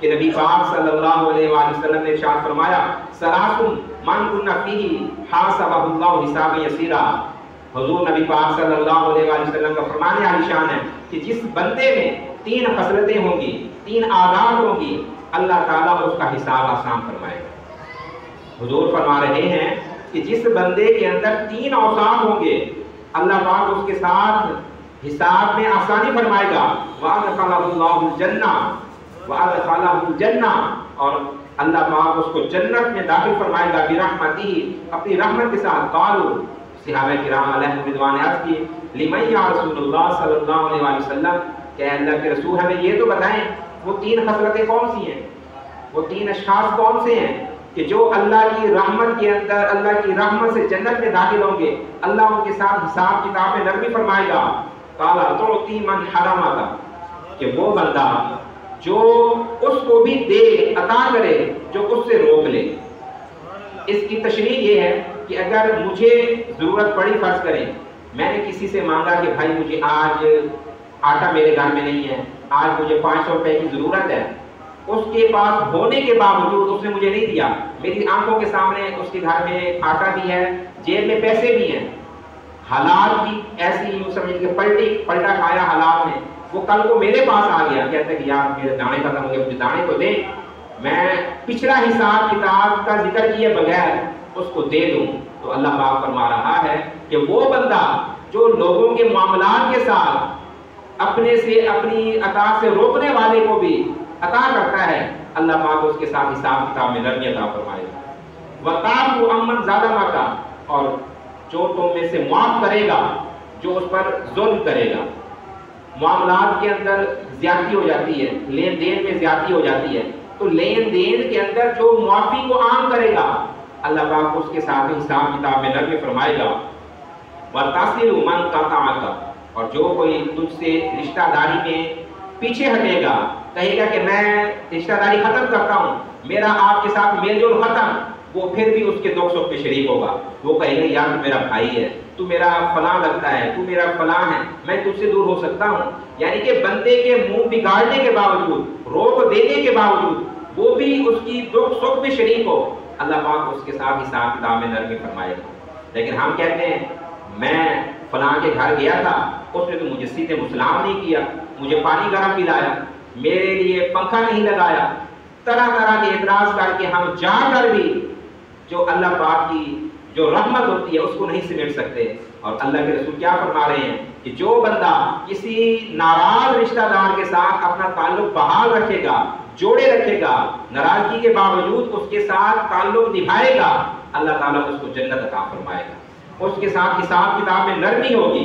کہ نبی پاک صلی اللہ علیہ وآلہ وسلم نے ارشاد فرمایا سلاسن من کن فیہ حاسبہ اللہ حسابا یسیرا۔ حضور نبی پاک صلی اللہ علیہ وآلہ وسلم کا فرمان عالی شان ہے کہ جس بندے میں 3 خصلتیں ہوں گی، 3 عادات ہوں گی، اللہ تعالیٰ اس کا حساب آسان فرمائے گا۔ حضور فرما رہے ہیں کہ جس بندے کے اندر 3 اوصاف ہوں گے، اللہ پاک اس کے ساتھ حساب میں آسانی فرمائے گا۔ وَأَدْخَلَهُ اللَّهُ الْجَنَّةَ وَأَدْخَلَهُ الْجَنَّةَ، اور اللہ پاک اس کو جنت میں داخل فرمائے گا بِرَحْمَتِهِ، اپنی رحمت کے ساتھ۔ قالوا، صحابہ کرام علیہم رضوان عرض کی لِمَن یا رسول اللہ صلی اللہ علیہ وآلہ وسلم، کہ اللہ کے رسول ہمیں یہ تو بتائیں وہ 3 خصلتیں کون سی ہیں، وہ 3 اشخاص کون سے ہیں کہ جو اللہ کی رحمت کے اندر، اللہ کی رحمت سے جنت میں داخل ہوں گے، اللہ ان کے ساتھ حساب کتاب میں نرمی فرمائے گا۔ قَالَ تُعْطِي مَنْ حَرَمَكَ، کہ وہ بندہ جو اس کو بھی دے، عطا کرے جو اس سے روک لے۔ اس کی تشریح یہ ہے کہ اگر مجھے ضرورت پڑی، فرض کریں میں نے کسی سے مانگا کہ بھائی مجھے آج آٹا میرے گھر میں نہیں ہے، آج مجھے 500 روپے کی ضرورت ہے، اس کے پاس ہونے کے باوجود اس نے مجھے نہیں دیا، میری آنکھوں کے سامنے اس کے گھر میں آٹا بھی ہے، جیب میں پیسے بھی ہیں، حالات بھی ایسی یوں سمجھ کے پلٹا کھایا حالات میں، وہ کل کو میرے پاس آ گیا، کہتا ہے کہ یار میرے دانے ختم ہو گئے، مجھے دانے تو دے، میں پچھلا حساب کتاب کا ذکر کیے بغیر اس کو دے دوں، تو اللہ پاک فرما رہا ہے کہ وہ بندہ جو لوگوں کے معاملات کے ساتھ اپنے سے، اپنی عطا سے روکنے والے کو بھی عطا کرتا ہے، اللہ پاک اس کے ساتھ حساب کتاب میں نرمی عطا فرمائے گا۔ وَتَعْفُ عَمَّنْ ظَلَمَكَ، اور جو تم میں سے معاف کرے گا جو اس پر ظلم کرے گا۔ معاملات کے اندر زیادتی ہو جاتی ہے، لین دین میں زیادتی ہو جاتی ہے، تو لین دین کے اندر جو معافی کو عام کرے گا، اللہ پاک اس کے ساتھ حساب کتاب میں نرمی فرمائے گا۔ وَتَصِلُ مَنْ قَطَعَكَ، اور جو کوئی تجھ سے رشتہ داری میں پیچھے ہٹے گا، کہے گا کہ میں رشتہ داری ختم کرتا ہوں، میرا آپ کے ساتھ میل جول ختم، وہ پھر بھی اس کے دکھ سکھ میں شریک ہوگا، وہ کہے گا یار تو میرا بھائی ہے، تو میرا فلاں لگتا ہے، تو میرا فلاں ہے، میں تجھ سے دور ہو سکتا ہوں۔ یعنی کہ بندے کے منہ بگاڑنے کے باوجود، روک دینے کے باوجود، وہ بھی اس کی دکھ سکھ میں شریک ہو، اللہ پاک اس کے ساتھ حساب کتاب میں نرمی فرمائے گا۔ لیکن ہم کہتے ہیں میں فلاں کے گھر گیا تھا، اس نے تو مجھے سیدھے مسلام نہیں کیا، مجھے پانی گرم پلایا، میرے لیے پنکھا نہیں لگایا، طرح طرح کے اعتراض کر کے ہم جا کر بھی جو اللہ پاک کی جو رحمت ہوتی ہے اس کو نہیں سمیٹ سکتے۔ اور اللہ کے رسول کیا فرما رہے ہیں کہ جو بندہ کسی ناراض رشتہ دار کے ساتھ اپنا تعلق بحال رکھے گا، جوڑے رکھے گا، ناراضگی کے باوجود اس کے ساتھ تعلق نبھائے گا، اللہ تعالیٰ اس کو جنت عطا فرمائے گا، اس کے ساتھ حساب کتاب میں نرمی ہوگی۔